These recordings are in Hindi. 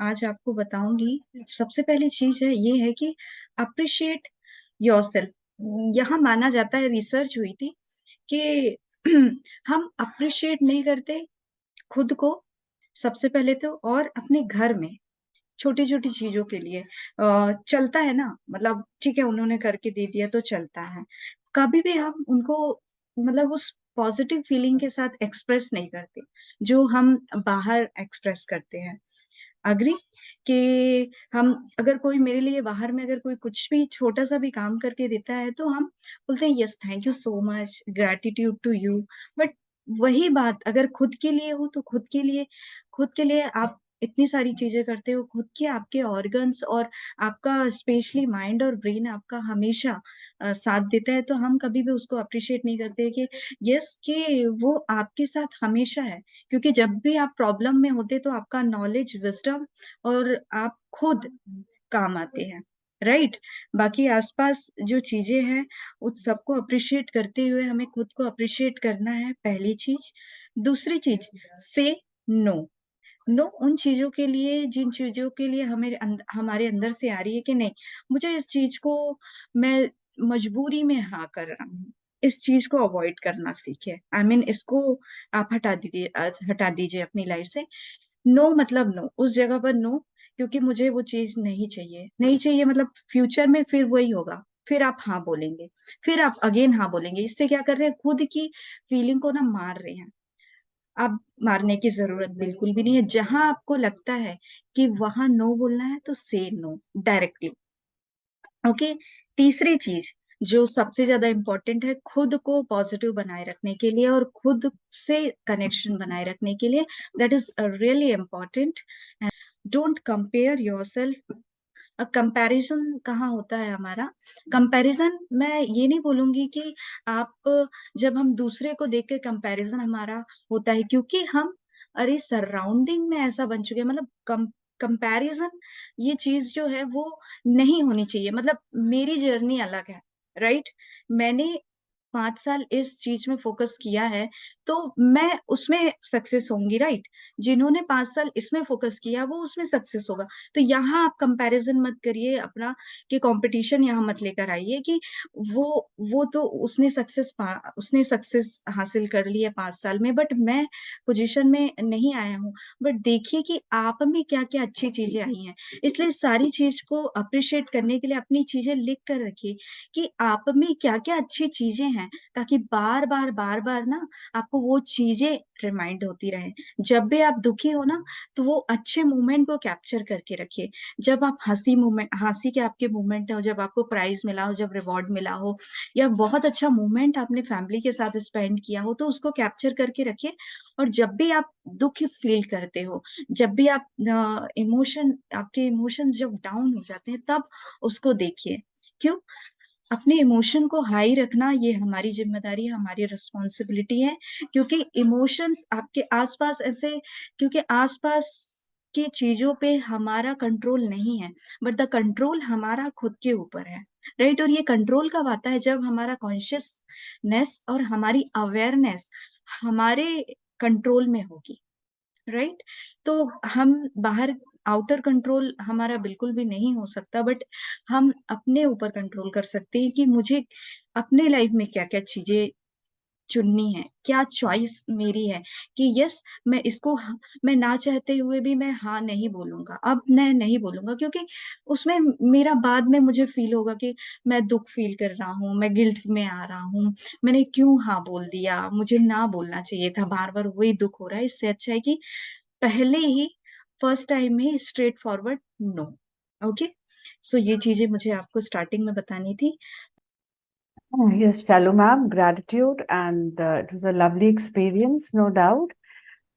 आज आपको बताऊंगी। सबसे पहली चीज है ये है कि अप्रिशिएट योरसेल्फ। यहाँ माना जाता है, रिसर्च हुई थी कि हम अप्रिशिएट नहीं करते खुद को सबसे पहले तो, और अपने घर में छोटी छोटी चीजों के लिए चलता है ना, मतलब ठीक है उन्होंने करके दे दिया तो चलता है। कभी भी हम उनको मतलब उस पॉजिटिव फीलिंग के साथ एक्सप्रेस नहीं करते जो हम बाहर एक्सप्रेस करते हैं। अग्री कि हम, अगर कोई मेरे लिए बाहर में अगर कोई कुछ भी छोटा सा भी काम करके देता है तो हम बोलते हैं yes thank you so much, gratitude to you. But वही बात अगर खुद के लिए हो तो खुद के लिए आप इतनी सारी चीजें करते हो, खुद के आपके ऑर्गन्स और आपका स्पेशली माइंड और ब्रेन आपका हमेशा साथ देता है, तो हम कभी भी उसको अप्रिशिएट नहीं करते कि यस कि वो आपके साथ हमेशा है। क्योंकि जब भी आप प्रॉब्लम में होते तो आपका नॉलेज, विजडम और आप खुद काम आते हैं, राइट। बाकी आसपास जो चीजें हैं उस सबको अप्रिशिएट करते हुए हमें खुद को अप्रिशिएट करना है, पहली चीज। दूसरी चीज, से नो। नो उन चीजों के लिए जिन चीजों के लिए हमारे अंदर से आ रही है कि नहीं, मुझे इस चीज को मैं मजबूरी में हाँ कर रहा हूँ। इस चीज को अवॉइड करना सीखे, आई मीन इसको आप हटा दीजिए अपनी लाइफ से। नो मतलब नो, उस जगह पर नो, क्योंकि मुझे वो चीज नहीं चाहिए, नहीं चाहिए मतलब फ्यूचर में फिर वही होगा, फिर आप हाँ बोलेंगे, फिर आप अगेन हाँ बोलेंगे। इससे क्या कर रहे हैं, खुद की फीलिंग को ना मार रहे हैं। अब मारने की जरूरत बिल्कुल भी नहीं है। जहां आपको लगता है कि वहां नो बोलना है तो से नो डायरेक्टली। ओके। तीसरी चीज जो सबसे ज्यादा इंपॉर्टेंट है खुद को पॉजिटिव बनाए रखने के लिए और खुद से कनेक्शन बनाए रखने के लिए, that is really important. Don't compare yourself. Comparison कहाँ होता है हमारा? कंपैरिजन, मैं ये नहीं बोलूंगी कि आप, जब हम दूसरे को देख के कंपैरिजन हमारा होता है क्योंकि हम, अरे सराउंडिंग में ऐसा बन चुके हैं, मतलब कंपैरिजन ये चीज जो है वो नहीं होनी चाहिए। मतलब मेरी जर्नी अलग है, राइट। मैंने 5 साल इस चीज में फोकस किया है तो मैं उसमें सक्सेस होंगी, राइट। जिन्होंने 5 साल इसमें फोकस किया वो उसमें सक्सेस होगा। तो यहाँ आप कंपैरिजन मत करिए अपना, कि कंपटीशन यहाँ मत लेकर आइए कि वो वो तो उसने सक्सेस हासिल कर ली है 5 साल में, बट मैं पोजीशन में नहीं आया हूँ। बट देखिए कि आप में क्या क्या अच्छी चीजें आई हैं। इसलिए सारी चीज को अप्रिशिएट करने के लिए अपनी चीजें लिख कर रखिए कि आप में क्या क्या अच्छी चीजें हैं, ताकि बार बार ना आपको वो चीजें रिमाइंड होती रहे। जब भी आप दुखी हो ना तो वो अच्छे मोमेंट को कैप्चर करके रखिए। जब आप हंसी के आपके मोमेंट हो, जब आपको प्राइज मिला हो, जब रिवॉर्ड मिला हो, या बहुत अच्छा मोमेंट आपने फैमिली के साथ स्पेंड किया हो, तो उसको कैप्चर करके रखिए। और जब भी आप दुख फील करते हो, जब भी आप आपके इमोशंस जब डाउन हो जाते हैं, तब उसको देखिए। क्यों? अपने इमोशन को हाई रखना ये हमारी जिम्मेदारी है, हमारी रिस्पॉन्सिबिलिटी है। क्योंकि इमोशंस आपके आसपास ऐसे, क्योंकि आसपास की चीजों पे हमारा कंट्रोल नहीं है, बट द कंट्रोल हमारा खुद के ऊपर है, राइट। और ये कंट्रोल कब आता है? जब हमारा कॉन्शियसनेस और हमारी अवेयरनेस हमारे कंट्रोल में होगी, राइट। तो हम बाहर, आउटर कंट्रोल हमारा बिल्कुल भी नहीं हो सकता, बट हम अपने ऊपर कंट्रोल कर सकते हैं कि मुझे अपने लाइफ में क्या क्या चीजें चुननी है, क्या चॉइस मेरी है। कि यस मैं इसको मैं ना चाहते हुए भी मैं हाँ नहीं बोलूंगा, अब मैं नहीं बोलूंगा, क्योंकि उसमें मेरा बाद में मुझे फील होगा कि मैं दुख फील कर रहा हूँ, मैं गिल्ट में आ रहा हूँ, मैंने क्यों हाँ बोल दिया, मुझे ना बोलना चाहिए था, बार बार वही दुख हो रहा है। इससे अच्छा है कि पहले ही फर्स्ट टाइम में स्ट्रेट फॉरवर्ड नो। ओके। सो ये चीजें मुझे आपको स्टार्टिंग में बतानी थी। Oh, yes, Shalu ma'am, gratitude, and it was a lovely experience, no doubt.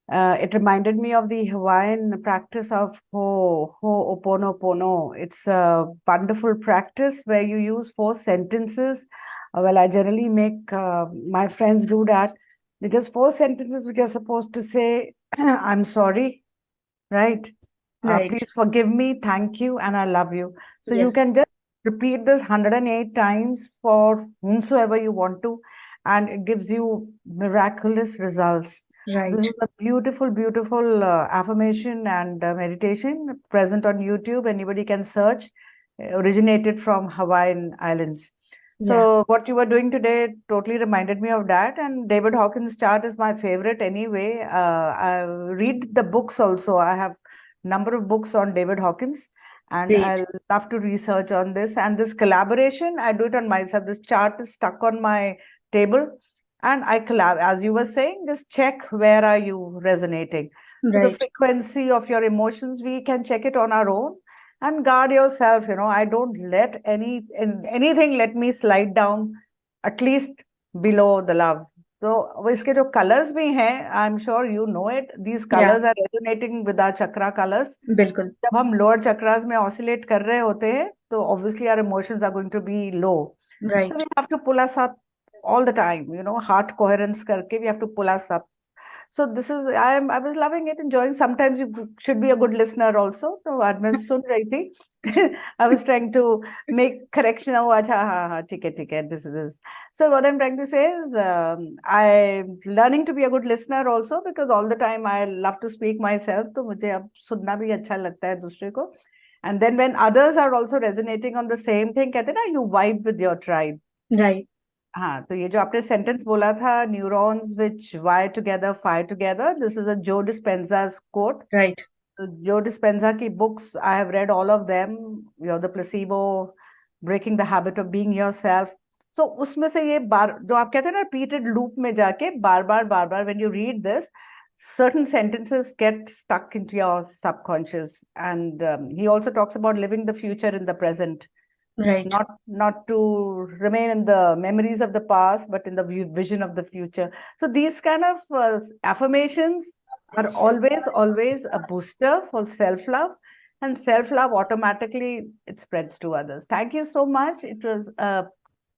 It reminded me of the Hawaiian practice of Ho'oponopono. It's a wonderful practice where you use 4 sentences. Well, I generally make my friends do that. It is 4 sentences which you're supposed to say, I'm sorry, right? Right. Please forgive me, thank you, and I love you. So you yes. can just repeat this 108 times for whomsoever you want to, and it gives you miraculous results. Right. This is a beautiful, beautiful affirmation and meditation present on YouTube. Anybody can search. Originated from Hawaiian Islands. Yeah. So what you were doing today totally reminded me of that. And David Hawkins' chart is my favorite anyway. I read the books also. I have number of books on David Hawkins, and Great. I'll love to research on this. And this collaboration, I do it on myself. This chart is stuck on my table, and I collab, as you were saying, just check where are you resonating. So the Right. frequency of your emotions, we can check it on our own and guard yourself. I don't let anything let me slide down at least below the love. So इसके जो colors भी हैं, I'm sure you know it. These Yeah. colors are resonating with our chakra colors. बिल्कुल. जब हम lower chakras में oscillate कर रहे होते हैं, तो obviously our emotions are going to be low. Right. So we have to pull us up all the time, heart coherence करके we have to pull us up. So this is I was loving it, enjoying. Sometimes you should be a good listener also. तो आज मैं सुन रही थी. I was trying to make correction. Oh, अच्छा हाँ हाँ ठीक है. This is this. So what I'm trying to say is I'm learning to be a good listener also, because all the time I love to speak myself. तो मुझे अब सुनना भी अच्छा लगता है दूसरे को. And then when others are also resonating on the same thing, कहते हैं ना, you vibe with your tribe. Right. हाँ, तो ये जो आपने सेंटेंस बोला था, neurons which wire together fire together, this is a Joe Dispenza's quote. Right. Joe Dispenza की books I have read all of them, the placebo, breaking the habit of being yourself. So उसमें से ये बार जो आप कहते हैं ना, रिपीटेड लूप में जाके बार बार when you read this, certain sentences get stuck into your subconscious. And he also talks about living the future in the present. Right. Not to remain in the memories of the past, but in the vision of the future. So these kind of affirmations are always a booster for self-love, and self-love automatically it spreads to others. Thank you so much. It was a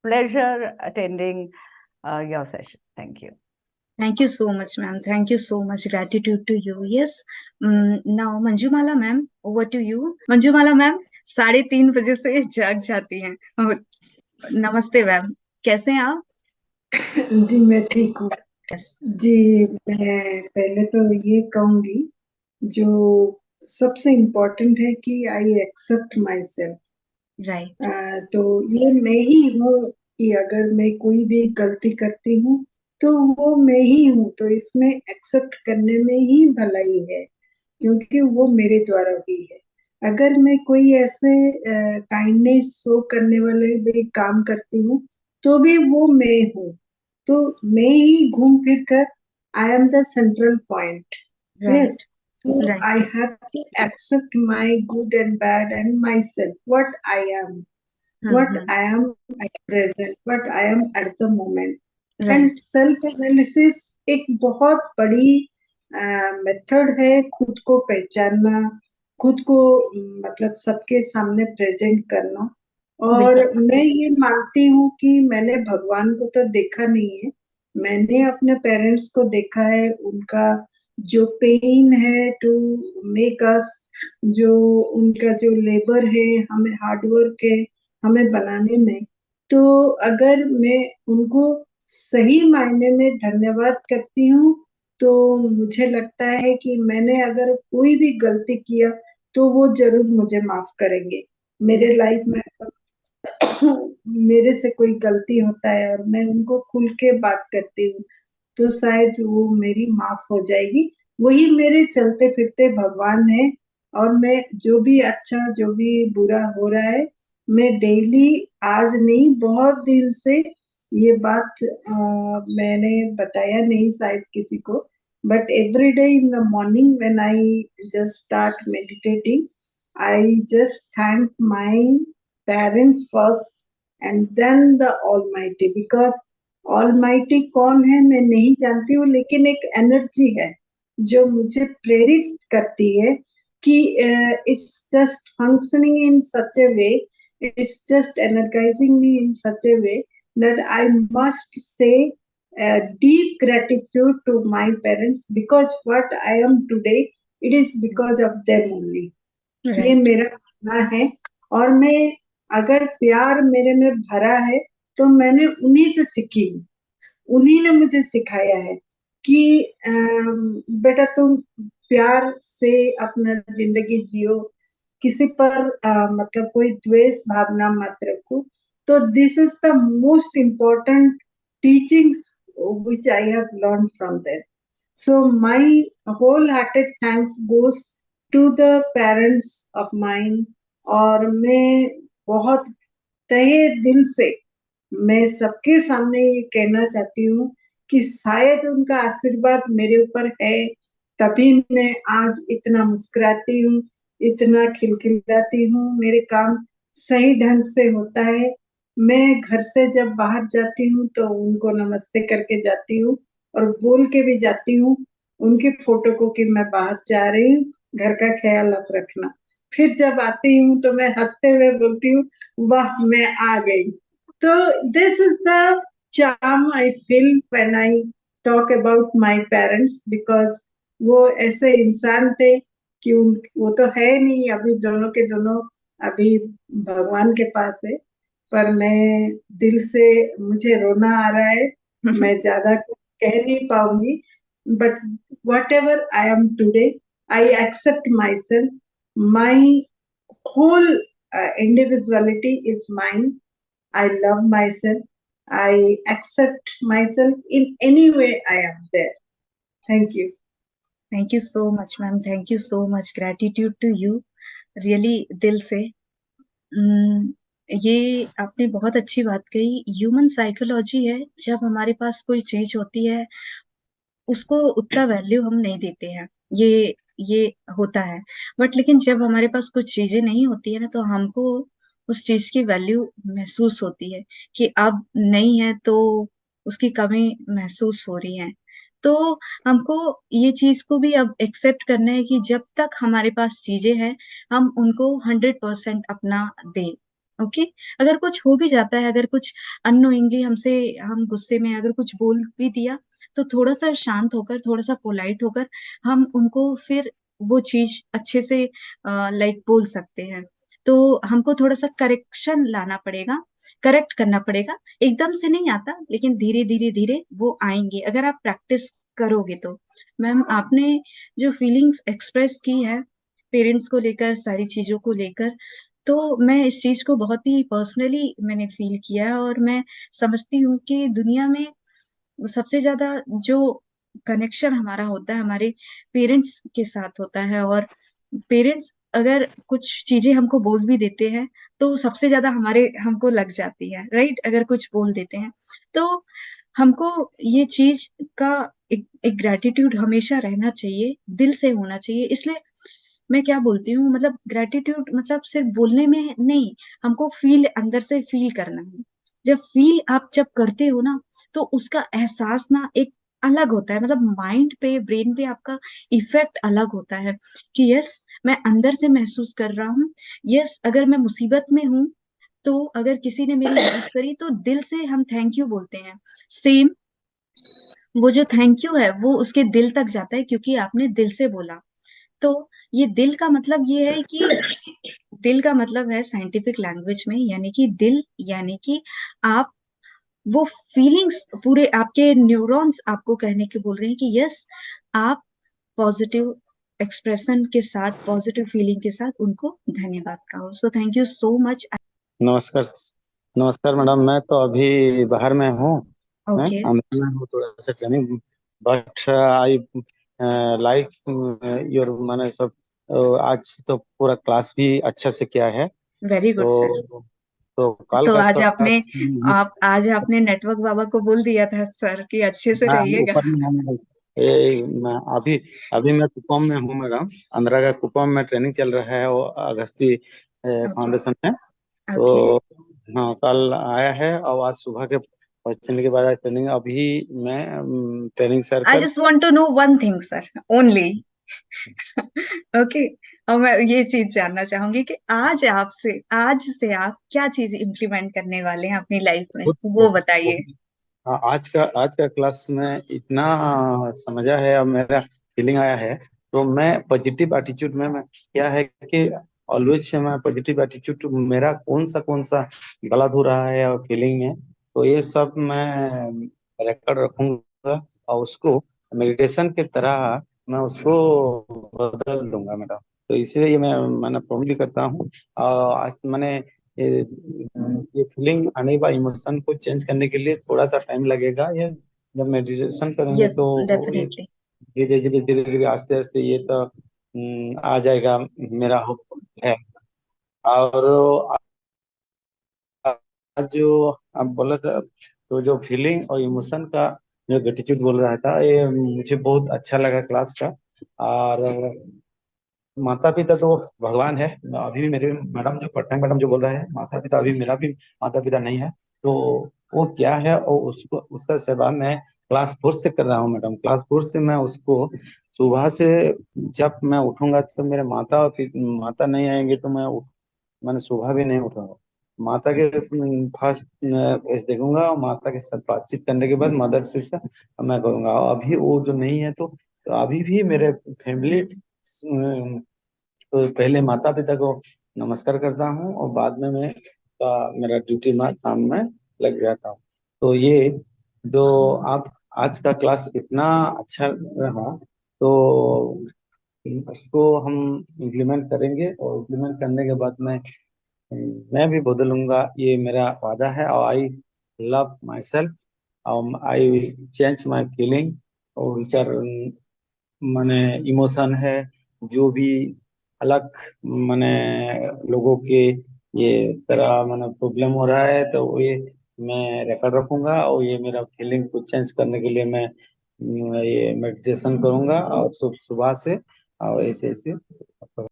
pleasure attending your session. Thank you. Thank you so much, ma'am. Thank you so much. Gratitude to you. Yes. Now, Manjumala ma'am, over to you. Manjumala ma'am 3:30 बजे से जाग जाती हैं. नमस्ते मैम, कैसे हैं आप? जी मैं ठीक हूँ. Yes. जी मैं पहले तो ये कहूंगी, जो सबसे इम्पोर्टेंट है कि I accept myself. Right. तो ये मैं ही हूँ, कि अगर मैं कोई भी गलती करती हूँ तो वो मैं ही हूँ. तो इसमें एक्सेप्ट करने में ही भलाई है, क्योंकि वो मेरे द्वारा हुई है. अगर मैं कोई ऐसे काइंडनेस शो करने वाले भी काम करती हूँ तो भी वो मैं हूँ. तो मैं ही घूम फिर कर I am the central point. Yes. Right. So Right. I have to accept my good and bad and myself, what I am, what Mm-hmm. I am at present, what I am at the moment. Right. And self analysis एक बहुत बड़ी मेथड है खुद को पहचानना, खुद को मतलब सबके सामने प्रेजेंट करना. और बिल्कुल. मैं ये मानती हूँ कि मैंने भगवान को तो देखा नहीं है, मैंने अपने पेरेंट्स को देखा है. उनका जो पेन है टू मेक अस, जो उनका जो लेबर है, हमें हार्डवर्क है हमें बनाने में. तो अगर मैं उनको सही मायने में धन्यवाद करती हूँ, तो मुझे लगता है कि मैंने अगर कोई भी गलती किया तो वो जरूर मुझे माफ करेंगे. मेरे लाइफ में मेरे से कोई गलती होता है और मैं उनको खुल के बात करती हूँ, तो शायद वो मेरी माफ हो जाएगी. वही मेरे चलते फिरते भगवान है. और मैं जो भी अच्छा जो भी बुरा हो रहा है, मैं डेली, आज नहीं बहुत दिन से ये बात मैंने बताया नहीं शायद किसी को, but every day in the morning when I just start meditating, I just thank my parents first and then the almighty. Because almighty कौन है मैं नहीं जानती हूँ, लेकिन एक एनर्जी है जो मुझे प्रेरित करती है कि it's just functioning in such A way, it's just energizing me in such a way that I must say deep gratitude to my parents, because what I am today, it is because of them only. ये Right. मेरा मानना है. और मैं, अगर प्यार मेरे में भरा है तो मैंने उन्हीं से सीखी हूँ, उन्हीं ने मुझे सिखाया है. कि बेटा तुम प्यार से अपना जिंदगी जियो, किसी पर मतलब कोई द्वेष भावना मत रखो। तो this is the most important teachings which I have learned from them. So my wholehearted thanks goes to the parents of mine। और मैं बहुत तहे दिल से मैं सबके सामने ये कहना चाहती हूँ कि शायद उनका आशीर्वाद मेरे ऊपर है, तभी मैं आज इतना मुस्कुराती हूँ, इतना खिलखिलाती हूँ, मेरे काम सही ढंग से होता है। मैं घर से जब बाहर जाती हूँ तो उनको नमस्ते करके जाती हूँ और बोल के भी जाती हूँ उनकी फोटो को कि मैं बाहर जा रही हूँ, घर का ख्याल आप रखना। फिर जब आती हूँ तो मैं हंसते हुए बोलती हूँ, वाह मैं आ गई। तो this is the charm I feel when I talk about my parents, because वो ऐसे इंसान थे कि वो तो है नहीं अभी, दोनों के दोनों अभी भगवान के पास है। पर मैं दिल से, मुझे रोना आ रहा है, मैं ज्यादा कुछ कह नहीं पाऊंगी। But whatever I am today, I accept myself, my whole individuality is mine। I love myself, I accept myself in any way I am there। Thank you। Thank you so much ma'am, thank you so much, gratitude to you, really दिल से। ये आपने बहुत अच्छी बात कही। ह्यूमन साइकोलॉजी है, जब हमारे पास कोई चीज होती है उसको उतना वैल्यू हम नहीं देते हैं, ये होता है। बट लेकिन जब हमारे पास कुछ चीजें नहीं होती है ना, तो हमको उस चीज की वैल्यू महसूस होती है कि अब नहीं है, तो उसकी कमी महसूस हो रही है। तो हमको ये चीज को भी अब एक्सेप्ट करना है कि जब तक हमारे पास चीजें हैं, हम उनको 100% अपना दें। ओके। अगर कुछ हो भी जाता है, अगर कुछ अननोइंगली हमसे, हम गुस्से में अगर कुछ बोल भी दिया, तो थोड़ा सा शांत होकर, थोड़ा सा पोलाइट होकर हम उनको फिर वो चीज अच्छे से लाइक बोल सकते हैं। तो हमको थोड़ा सा करेक्शन लाना पड़ेगा, करेक्ट करना पड़ेगा। एकदम से नहीं आता, लेकिन धीरे धीरे धीरे वो आएंगे अगर आप प्रैक्टिस करोगे तो। मैम, आपने जो फीलिंग्स एक्सप्रेस की है पेरेंट्स को लेकर, सारी चीजों को लेकर, तो मैं इस चीज को बहुत ही पर्सनली मैंने फील किया है। और मैं समझती हूँ कि दुनिया में सबसे ज्यादा जो कनेक्शन हमारा होता है, हमारे पेरेंट्स के साथ होता है। और पेरेंट्स अगर कुछ चीजें हमको बोल भी देते हैं, तो सबसे ज्यादा हमारे हमको लग जाती है, राइट? अगर कुछ बोल देते हैं तो हमको ये चीज का एक ग्रेटिट्यूड हमेशा रहना चाहिए, दिल से होना चाहिए। इसलिए मैं क्या बोलती हूँ, मतलब ग्रेटिट्यूड मतलब सिर्फ बोलने में नहीं, हमको फील, अंदर से फील करना है। जब फील आप जब करते हो ना, तो उसका एहसास ना एक अलग होता है, मतलब माइंड पे, ब्रेन पे आपका इफेक्ट अलग होता है कि यस, मैं अंदर से महसूस कर रहा हूँ। यस, अगर मैं मुसीबत में हूँ, तो अगर किसी ने मेरी हेल्प करी, तो दिल से हम थैंक यू बोलते हैं। सेम वो जो थैंक यू है, वो उसके दिल तक जाता है, क्योंकि आपने दिल से बोला। तो ये दिल का मतलब ये है कि, दिल का मतलब है साइंटिफिक लैंग्वेज में, यानी कि दिल, यानी कि आप वो फीलिंग्स, पूरे आपके न्यूरॉन्स आपको कहने के बोल रहे हैं कि यस, आप पॉजिटिव एक्सप्रेशन के साथ, पॉजिटिव फीलिंग के साथ उनको धन्यवाद कहो। So thank you so much. नमस्कार। नमस्कार मैडम, मैं तो अभी बाहर में हूँ। मैं ओके। अमेरिका में हूँ, थोड़ा सा training, but I like your मैंने सब आज तो पूरा क्लास भी अच्छा से किया है। Very good sir. तो कल तो का आज आपने, क्लास मिस। आप आज आपने नेटवर्क बाबा को बोल दिया था सर कि अच्छे से हाँ, रहिएगा। ऊपर में हम मैं अभी अभी मैं कुपम में हूँ मैडम। आंध्रा का कुपम में ट्रेनिंग चल रहा है वो अगस्ती ओके। फाउंडेशन में। ओके। तो हाँ, कल आया है और आज सुबह के पहुंचने के बाद आज ट्रेनिंग, अभी मैं ट्रेनिंग सर आई कर। Just want to know one thing sir, only. Okay. और मैं ये चीज जानना चाहूंगी कि आज से आप क्या चीज इम्प्लीमेंट करने वाले हैं अपनी लाइफ में, वो बताइए। हाँ, आज का क्लास में इतना समझा है और मेरा फीलिंग आया है। तो मैं पॉजिटिव एटीट्यूड में मैं क्या है कि ऑलवेज मैं पॉजिटिव एटीट्यूड, मेरा कौन सा गलत हो रहा है और फीलिंग में, तो ये सब मैं रिकॉर्ड रखूंगा और उसको मेडिटेशन की तरह मैं उसको बदल दूंगा मैडम। तो इसलिए मैंने प्रॉमिस भी करता हूँ। और आज मैंने ये फीलिंग आने का इमोशन को चेंज करने के लिए थोड़ा सा टाइम लगेगा। ये जब मेडिटेशन करेंगे यस, तो ये डेफिनेटली। धीरे धीरे आस्ते आस्ते ये तो आ जाएगा, मेरा होप है। और आज जो आप बोला था, तो जो फीलिंग और इमोशन का जो ग्रेटिट्यूड बोल रहा था, ये मुझे बहुत अच्छा लगा क्लास का। और माता पिता तो भगवान है। अभी भी मेरे मैडम जो पटनायक मैडम जो बोल रहे हैं, माता पिता, अभी मेरा भी माता पिता नहीं है। तो वो क्या है, और उसको उसका सेवा मैं क्लास 4 से कर रहा हूँ मैडम। क्लास 4 से मैं उसको सुबह से, जब मैं उठूंगा तो मेरे माता नहीं आएंगे तो मैंने सुबह भी नहीं उठा। माता के फर्स्ट पेज देखूंगा, और माता के साथ बातचीत करने के बाद मदर से मैं करूंगा। और अभी वो जो नहीं है, तो अभी भी मेरे फैमिली, तो पहले माता पिता को नमस्कार करता हूँ, और बाद में मेरा ड्यूटी में काम में लग जाता हूँ। तो ये जो आप आज का क्लास इतना अच्छा रहा, तो उसको हम इम्प्लीमेंट करेंगे, और इम्प्लीमेंट करने के बाद मैं भी बदलूंगा, ये मेरा वादा है। और I love my self, I change my feeling, और विचार माने इमोशन है, जो भी अलग माने लोगों के ये तरह माने प्रॉब्लम हो रहा है, तो ये मैं रिकॉर्ड रखूंगा। और ये मेरा फीलिंग को चेंज करने के लिए मैं ये मेडिटेशन करूंगा, और सुबह से, और ऐसे ऐसे